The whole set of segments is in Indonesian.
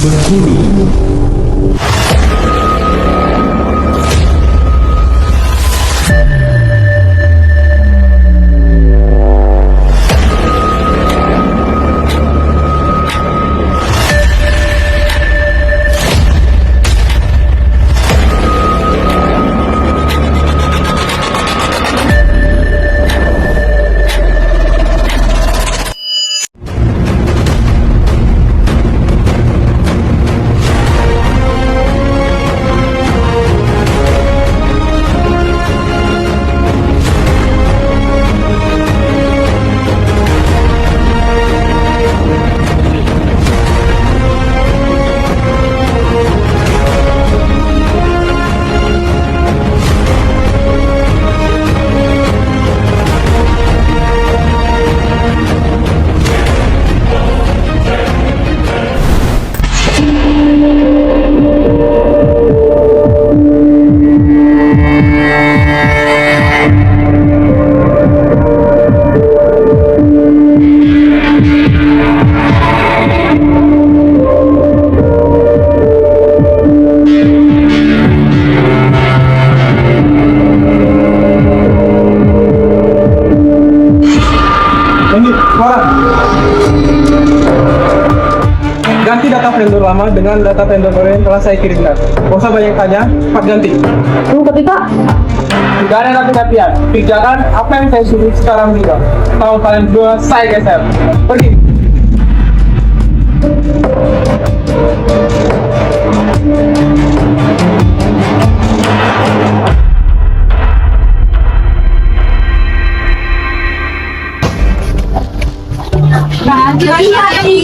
Berhulu. Ganti data vendor lama dengan data vendor baru yang telah saya kirimkan. Gak usah banyak tanya, cepat ganti. Tapi Pak, Gak ada ganti-gantian. Kerjakan apa yang saya suruh sekarang juga. Kalau kalian berdua, saya geser. Pergi.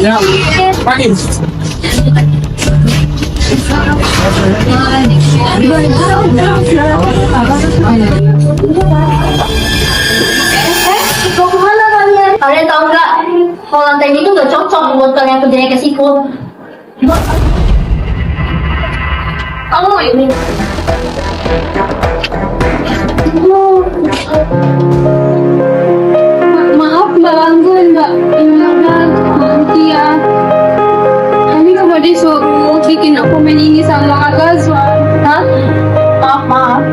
Ya, pagi. mau kemana kalian? Kalian tahu nggak? Kalau lantai ini tuh nggak cocok buat kalian kerjanya ke siput. Kamu ini. Maaf Mbak Anggun, Mbak Imelda, nanti ya. Kami kamu disuruh bikin dokumen ini sama Kak Gazwan. Hah? Maaf.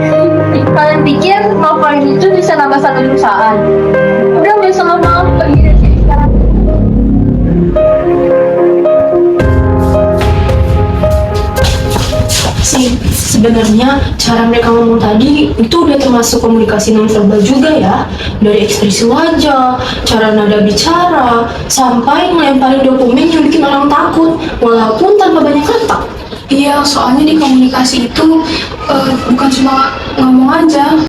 Kalian pikir kalau kalian itu bisa nambah satu perusahaan? Udah nggak usah maaf, pergi dari sini sekarang. Sebenarnya cara mereka ngomong tadi itu udah termasuk komunikasi nonverbal juga ya, dari ekspresi wajah, cara nada bicara, sampai ngelemparin dokumen yang bikin orang takut walaupun tanpa banyak kata. Iya, soalnya di komunikasi itu bukan cuma ngomong aja.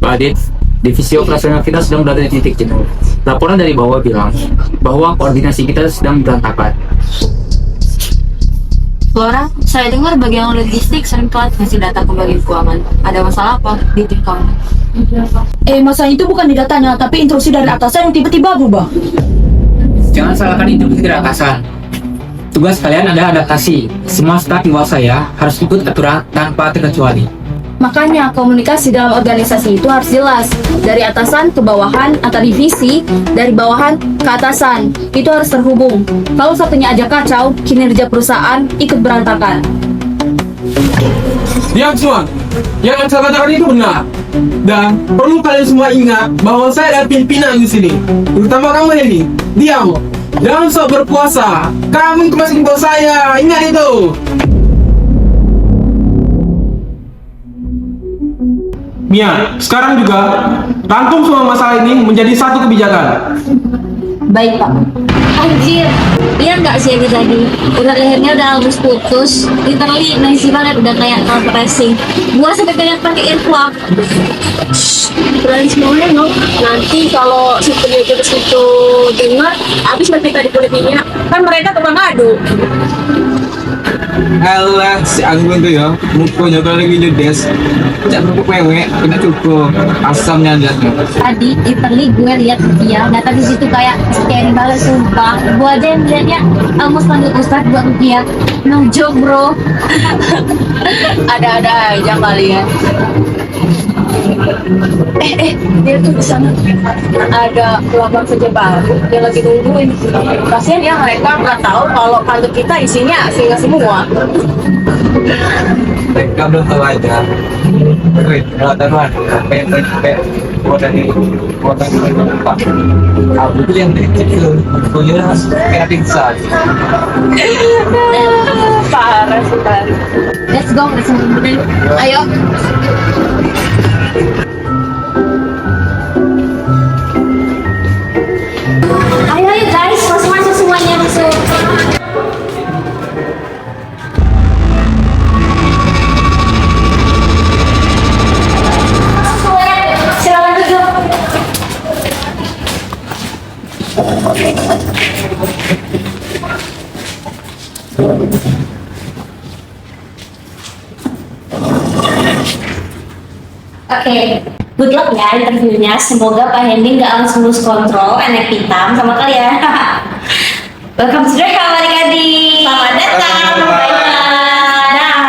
Pak Adit, divisi operasional kita sedang berada di titik jenuh. Laporan dari bawah bilang bahwa koordinasi kita sedang berantakan. Flora, saya dengar bagian logistik sering telat ngasih data ke bagian keuangan. Ada masalah apa di tim kamu? Masalah itu bukan di datanya, tapi instruksi dari atasan yang tiba-tiba berubah. Jangan salahkan instruksi dari atasan. Tugas kalian adalah adaptasi. Semua staf di bawah saya harus ikut aturan tanpa terkecuali. Makanya komunikasi dalam organisasi itu harus jelas. Dari atasan ke bawahan atau divisi, dari bawahan ke atasan. Itu harus terhubung. Kalau satunya aja kacau, kinerja perusahaan ikut berantakan. Diam semua. Yang saya katakan itu benar. Dan perlu kalian semua ingat bahwa saya adalah pimpinan di sini. Terutama kamu ini. Diam. Jangan sok berkuasa. Kamu itu masih di bawah saya. Ingat itu. Mia, sekarang juga rangkum semua masalah ini menjadi satu kebijakan. Baik Pak. Anjir, iya nggak sih tadi? Urat lehernya udah habis putus. Literally, nice banget udah kayak compressing. Gua sampai pengen pakai earplug. Berani semuanya no. Nanti kalau si penjaga itu dengar, habis nanti tadi kulit minyak, kan mereka tukang adu. Alah, si Anggun tuh ya, mukanya kalau lagi judes, cak rupuk mewek, kena cukup, asamnya liatnya. Tadi literally gue lihat dia data di situ kayak scary banget sumpah. Gue aja yang liatnya almost panggil Ustadz buat dia. No joke bro. Ada-ada aja kalian. Dia tuh di sana ada pelamar kerja baru yang lagi nungguin. Kasian ya, mereka nggak tahu kalau kantor kita isinya singa semua. Mereka belum tahu aja. Teman, aku itu yang kecil, punya kayak pizza. Parah sekali. Let's go, ayo. Ayo guys, masuk semuanya masuk. Silakan duduk. Oke, good luck ya interviewnya. Semoga Pak Hendy nggak langsung lose kontrol, anak hitam sama kalian. Welcome to Drake, adik-adik. Selamat datang, Bapak. Dah.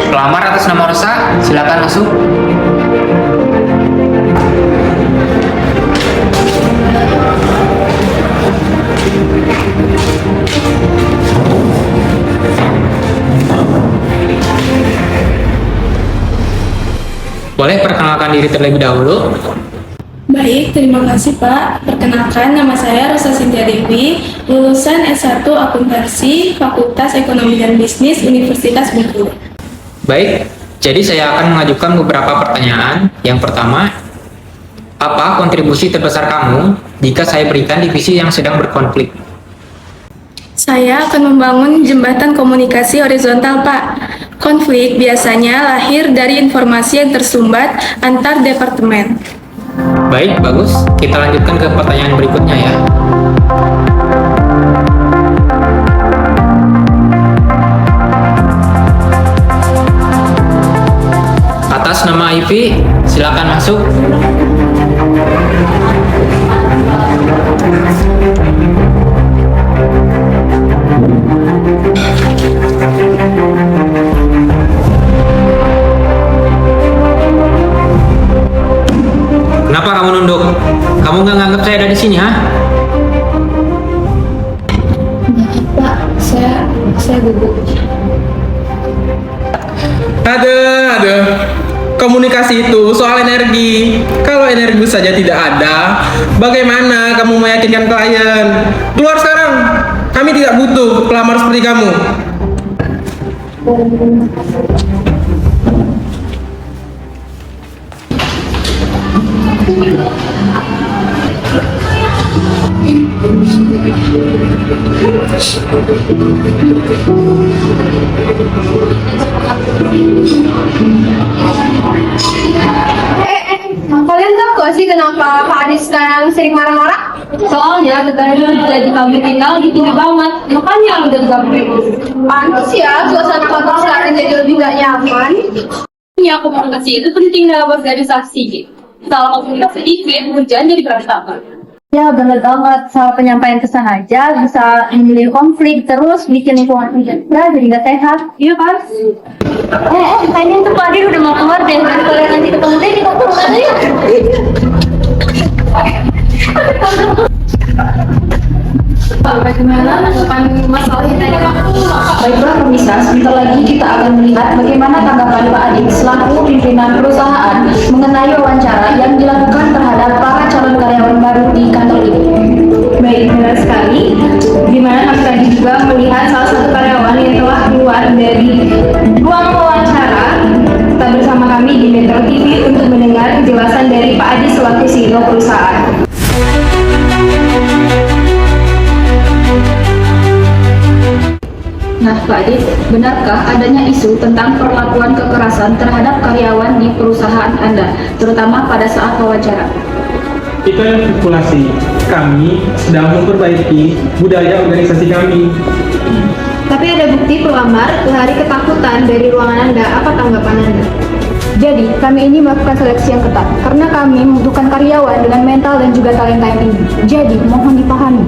Pelamar atas nama Rosa, silakan masuk. Boleh perkenalkan diri terlebih dahulu? Baik, terima kasih Pak. Perkenalkan, nama saya Rosa Cynthia Dewi, lulusan S1 Akuntansi, Fakultas Ekonomi dan Bisnis, Universitas Bengkulu. Baik, jadi saya akan mengajukan beberapa pertanyaan. Yang pertama, apa kontribusi terbesar kamu jika saya berikan divisi yang sedang berkonflik? Saya akan membangun jembatan komunikasi horizontal, Pak. Konflik biasanya lahir dari informasi yang tersumbat antar departemen. Baik, bagus. Kita lanjutkan ke pertanyaan berikutnya ya. Atas nama Ivy, silakan masuk. Kenapa kamu nunduk? Kamu nggak nganggap saya ada di sini, ha? Pak, saya gugup. Ada. Komunikasi itu soal energi. Kalau energi saja tidak ada, bagaimana kamu meyakinkan klien? Keluar sekarang. Kami tidak butuh pelamar seperti kamu. Kalian tahu gak sih kenapa Pak Adi sekarang sering marah-marah? Soalnya tekanan gaji kami tinggal di tinggi banget, makanya udah gabung. Pantas ya, suasana kantor sekarang jadi lebih gak nyaman. Ya, komunikasi itu penting dalam organisasi. Salah komunikasi itu yang kerjaan jadi berantakan. Ya bener banget, salah penyampaian pesan aja bisa memilih konflik, terus bikin lingkungan kerja jadi gak sehat. Iya kan? Kayaknya tuh Pak Adi udah mau keluar deh. Kalau nanti ketemu deh, kita keluar aja yuk. Bagaimana menanggapan masalah ini? Baiklah pemirsa, sebentar lagi kita akan melihat bagaimana tanggapan Pak Adik selaku pimpinan perusahaan mengenai wawancara yang dilakukan terhadap para calon karyawan baru di kantor ini. Baik, benar sekali. Dimana kami tadi juga melihat salah satu karyawan yang telah keluar dari ruang wawancara tetap bersama kami di Metro TV untuk mendengar penjelasan dari Pak Adi selaku CEO perusahaan. Nah, Pak Adik, benarkah adanya isu tentang perlakuan kekerasan terhadap karyawan di perusahaan Anda, terutama pada saat wawancara? Itu yang spekulasi. Kami sedang memperbaiki budaya organisasi kami. Tapi ada bukti pelamar lari ketakutan dari ruangan Anda. Apa tanggapan Anda? Jadi, kami ini melakukan seleksi yang ketat, karena kami membutuhkan karyawan dengan mental dan juga talenta yang tinggi. Jadi, mohon dipahami.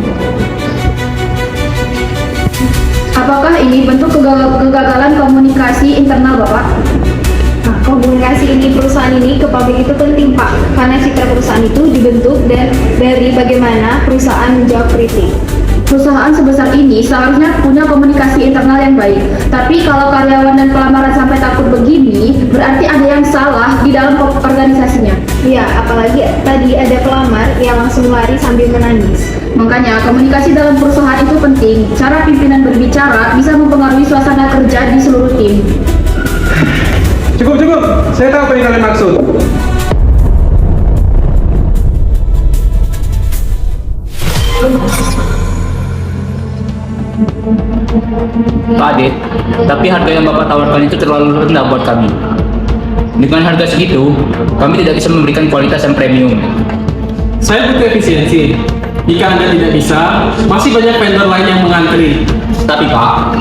Apakah ini bentuk kegagalan komunikasi internal Bapak? Nah, komunikasi ini perusahaan ini ke publik itu penting Pak, karena citra perusahaan itu dibentuk dari bagaimana perusahaan menjawab kritik. Perusahaan sebesar ini seharusnya punya komunikasi internal yang baik. Tapi kalau karyawan dan pelamaran sampai takut begini, berarti ada yang salah di dalam organisasinya. Iya, apalagi tadi ada pelamar yang langsung lari sambil menangis. Makanya komunikasi dalam perusahaan itu penting. Cara pimpinan berbicara bisa mempengaruhi suasana kerja di seluruh tim. Cukup. Saya tahu apa yang kalian maksud. Pak Adit, tapi harga yang Bapak tawarkan itu terlalu rendah buat kami. Dengan harga segitu, kami tidak bisa memberikan kualitas yang premium. Saya butuh efisiensi. Jika Anda tidak bisa, masih banyak vendor lain yang mengantri. Tapi Pak,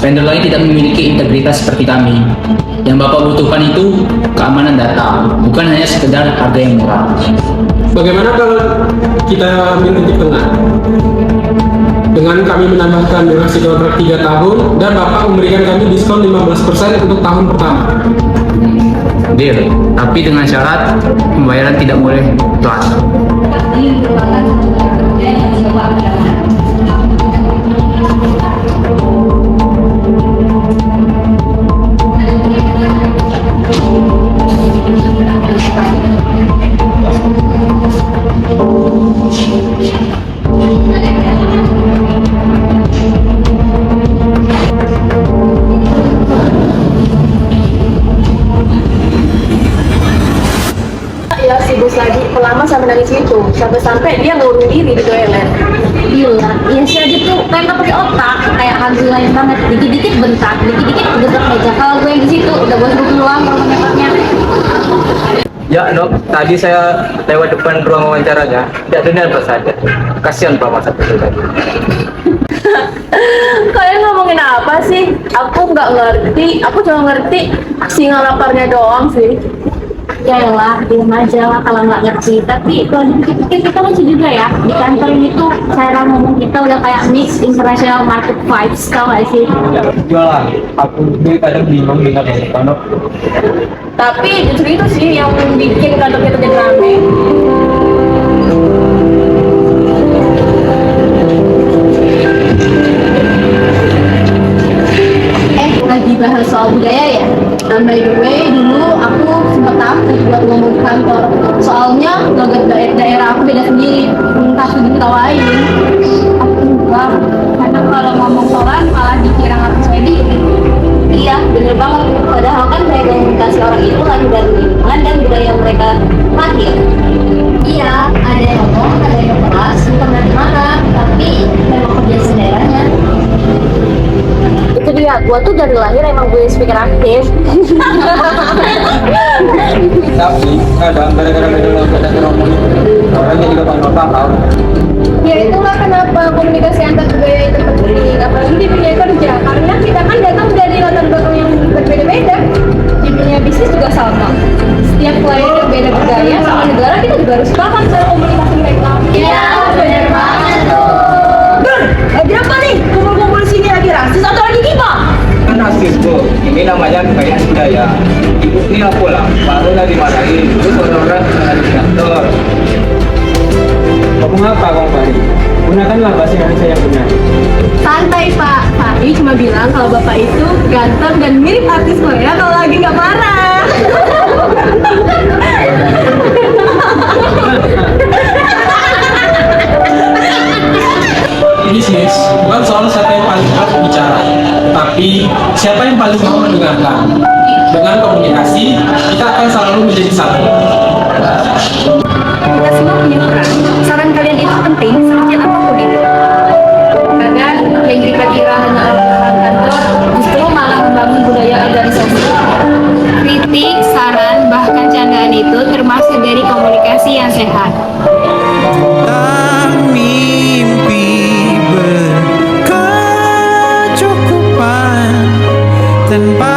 vendor lain tidak memiliki integritas seperti kami. Yang Bapak butuhkan itu keamanan data, bukan hanya sekedar harga yang murah. Bagaimana kalau kita ambil titik tengah? Dengan kami menambahkan durasi kontrak 3 tahun dan Bapak memberikan kami diskon 15% untuk tahun pertama. Deal, tapi dengan syarat pembayaran tidak boleh telat. Ya si bos lagi pelama sampai nangis itu, sampai dia ngurung diri di toilet. Gila, ya si Adit tuh kayak nggak pakai otak, kayak hantu lain banget. Dikit-dikit bentak, dikit-dikit gerak meja. Kalau gue yang di situ udah bos gue keluar ngomongnya. Ya dok, tadi saya lewat depan ruang wawancaranya, tidak dengar apa saja. Kasihan Pak Mas itu tadi. Kalian ngomongin apa sih? Aku nggak ngerti, aku cuma ngerti singa laparnya doang sih. Ya lah, diam aja lah kalau nggak ngerti. Tapi kalau dipikir-pikir kita lucu juga ya. Di kantor ini tuh cara ngomong kita udah kayak mix international market vibes, tau gak sih? Ya jualan, aku kadang bingung dengar dari Dok. Tapi justru itu sih yang bikin kantor kita jadi rame. Lagi bahas soal budaya ya. Dan by the way, dulu aku sempat takut buat ngomong di kantor. Soalnya logat daerah aku beda sendiri. Takut diketawain. Aku juga, karena kalau ngomong soal malah dikira nggak sesuai diri. Iya, bener banget. Padahal kan gaya komunikasi orang itu lagi dari lingkungan dan budaya mereka lahir. Iya, ada yang ngomong, ada yang keras, bukan dari mana, tapi memang kebiasaan daerahnya. Itu dia, gua tuh dari lahir emang gue speaker aktif. Tapi kadang gara-gara beda logat dan ngomong orangnya juga paham. Ya itulah kenapa komunikasi antar budaya itu penting, apalagi di dunia kerja, karena kita kan datang dari latar belakang yang berbeda-beda. Di dunia bisnis juga sama. Setiap klien yang beda budaya sama negara, kita juga harus paham cara komunikasi mereka. Iya, bener banget tuh. Lagi apa nih? Kumpul-kumpul sini lagi rasis atau lagi gibah? Kan rasis tuh, ini namanya kekayaan budaya. Ikutnya pula, baru lagi dimarahin, terus orang-orang di kantor. Ngomong apa Kang Fahri? Gunakanlah bahasa Indonesia yang benar. Santai Pak, Fahri cuma bilang kalau Bapak itu ganteng dan mirip artis Korea kalau lagi nggak marah. Bisnis bukan soal siapa yang paling cepat bicara, tapi siapa yang paling mau mendengarkan. Dengan komunikasi, kita akan selalu menjadi satu. Kita semua punya peran. Saran kalian itu penting sekecil apapun itu. Kadang yang kita kira hanya alat kantor justru malah membangun budaya organisasi. Kritik, saran, bahkan candaan itu termasuk dari komunikasi yang sehat. Mimpi berkecukupan tanpa